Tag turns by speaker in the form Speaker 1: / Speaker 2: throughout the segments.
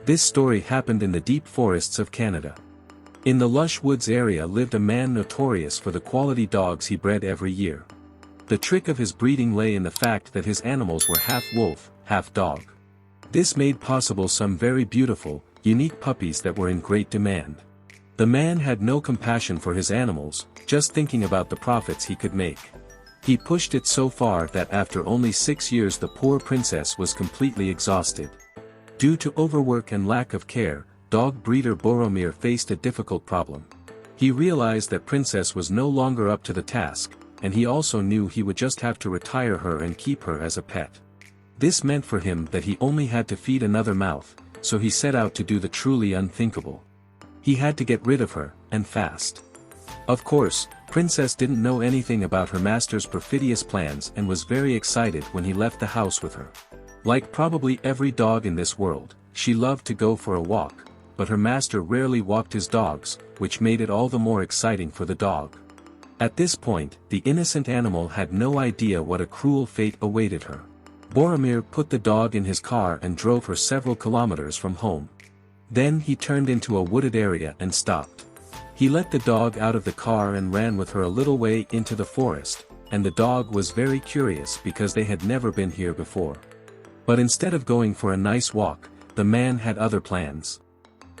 Speaker 1: This story happened in the deep forests of Canada. In the Lush Woods area lived a man notorious for the quality dogs he bred every year. The trick of his breeding lay in the fact that his animals were half wolf, half dog. This made possible some very beautiful, unique puppies that were in great demand. The man had no compassion for his animals, just thinking about the profits he could make. He pushed it so far that after only 6 years the poor princess was completely exhausted. Due to overwork and lack of care, dog breeder Boromir faced a difficult problem. He realized that Princess was no longer up to the task, and he also knew he would just have to retire her and keep her as a pet. This meant for him that he only had to feed another mouth, so he set out to do the truly unthinkable. He had to get rid of her, and fast. Of course, Princess didn't know anything about her master's perfidious plans and was very excited when he left the house with her. Like probably every dog in this world, she loved to go for a walk, but her master rarely walked his dogs, which made it all the more exciting for the dog. At this point, the innocent animal had no idea what a cruel fate awaited her. Boromir put the dog in his car and drove her several kilometers from home. Then he turned into a wooded area and stopped. He let the dog out of the car and ran with her a little way into the forest, and the dog was very curious because they had never been here before. But instead of going for a nice walk, the man had other plans.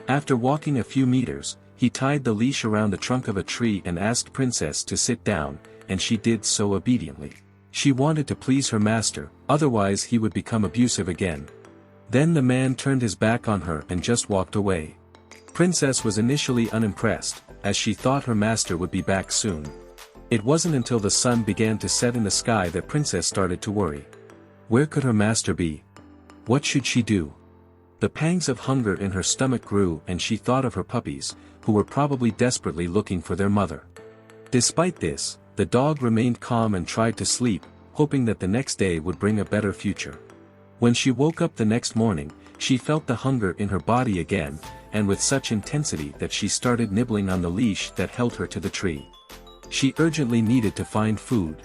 Speaker 1: After walking a few meters, he tied the leash around the trunk of a tree and asked Princess to sit down, and she did so obediently. She wanted to please her master, otherwise he would become abusive again. Then the man turned his back on her and just walked away. Princess was initially unimpressed, as she thought her master would be back soon. It wasn't until the sun began to set in the sky that Princess started to worry. Where could her master be? What should she do? The pangs of hunger in her stomach grew and she thought of her puppies, who were probably desperately looking for their mother. Despite this, the dog remained calm and tried to sleep, hoping that the next day would bring a better future. When she woke up the next morning, she felt the hunger in her body again, and with such intensity that she started nibbling on the leash that held her to the tree. She urgently needed to find food.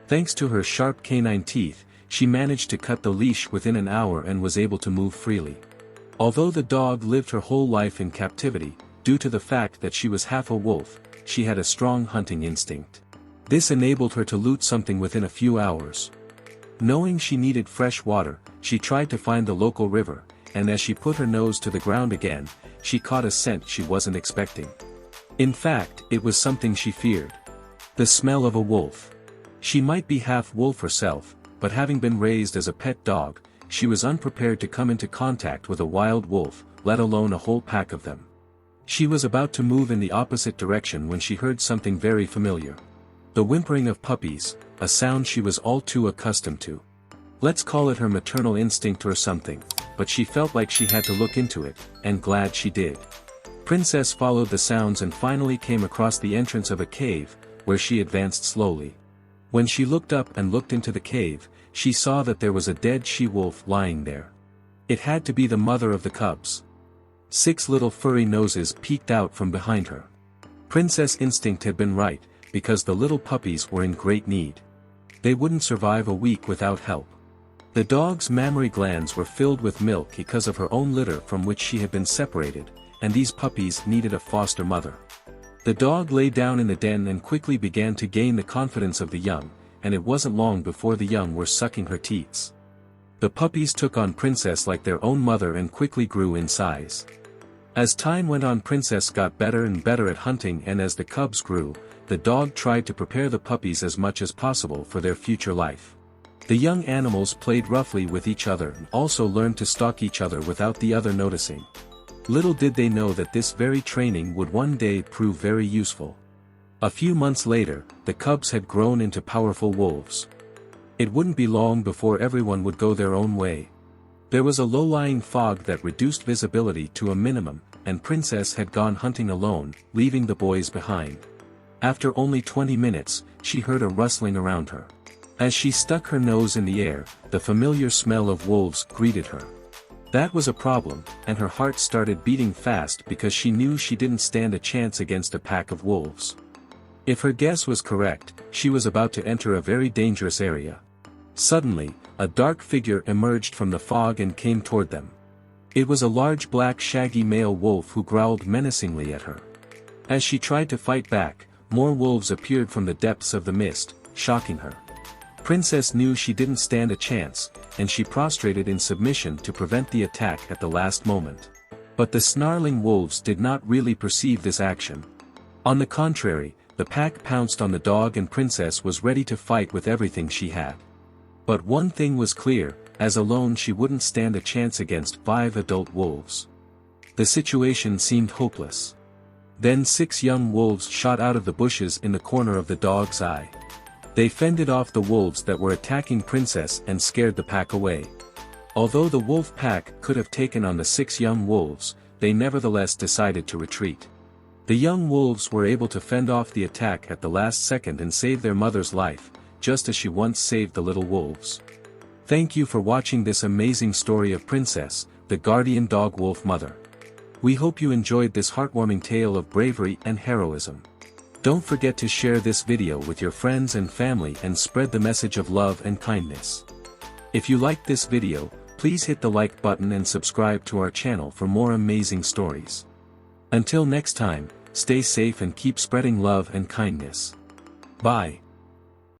Speaker 1: Thanks to her sharp canine teeth, she managed to cut the leash within an hour and was able to move freely. Although the dog lived her whole life in captivity, due to the fact that she was half a wolf, she had a strong hunting instinct. This enabled her to loot something within a few hours. Knowing she needed fresh water, she tried to find the local river, and as she put her nose to the ground again, she caught a scent she wasn't expecting. In fact, it was something she feared. The smell of a wolf. She might be half wolf herself, but having been raised as a pet dog, she was unprepared to come into contact with a wild wolf, let alone a whole pack of them. She was about to move in the opposite direction when she heard something very familiar. The whimpering of puppies, a sound she was all too accustomed to. Let's call it her maternal instinct or something, but she felt like she had to look into it, and glad she did. Princess followed the sounds and finally came across the entrance of a cave, where she advanced slowly. When she looked up and looked into the cave, she saw that there was a dead she-wolf lying there. It had to be the mother of the cubs. 6 little furry noses peeked out from behind her. Princess' instinct had been right, because the little puppies were in great need. They wouldn't survive a week without help. The dog's mammary glands were filled with milk because of her own litter from which she had been separated, and these puppies needed a foster mother. The dog lay down in the den and quickly began to gain the confidence of the young, and it wasn't long before the young were sucking her teats. The puppies took on Princess like their own mother and quickly grew in size. As time went on, Princess got better and better at hunting, and as the cubs grew, the dog tried to prepare the puppies as much as possible for their future life. The young animals played roughly with each other and also learned to stalk each other without the other noticing. Little did they know that this very training would one day prove very useful. A few months later, the cubs had grown into powerful wolves. It wouldn't be long before everyone would go their own way. There was a low-lying fog that reduced visibility to a minimum, and Princess had gone hunting alone, leaving the boys behind. After only 20 minutes, she heard a rustling around her. As she stuck her nose in the air, the familiar smell of wolves greeted her. That was a problem, and her heart started beating fast because she knew she didn't stand a chance against a pack of wolves. If her guess was correct, she was about to enter a very dangerous area. Suddenly, a dark figure emerged from the fog and came toward them. It was a large black shaggy male wolf who growled menacingly at her. As she tried to fight back, more wolves appeared from the depths of the mist, shocking her. Princess knew she didn't stand a chance, and she prostrated in submission to prevent the attack at the last moment. But the snarling wolves did not really perceive this action. On the contrary, the pack pounced on the dog and Princess was ready to fight with everything she had. But one thing was clear, as alone she wouldn't stand a chance against 5 adult wolves. The situation seemed hopeless. Then 6 young wolves shot out of the bushes in the corner of the dog's eye. They fended off the wolves that were attacking Princess and scared the pack away. Although the wolf pack could have taken on the 6 young wolves, they nevertheless decided to retreat. The young wolves were able to fend off the attack at the last second and save their mother's life, just as she once saved the little wolves. Thank you for watching this amazing story of Princess, the guardian dog wolf mother. We hope you enjoyed this heartwarming tale of bravery and heroism. Don't forget to share this video with your friends and family and spread the message of love and kindness. If you liked this video, please hit the like button and subscribe to our channel for more amazing stories. Until next time, stay safe and keep spreading love and kindness. Bye.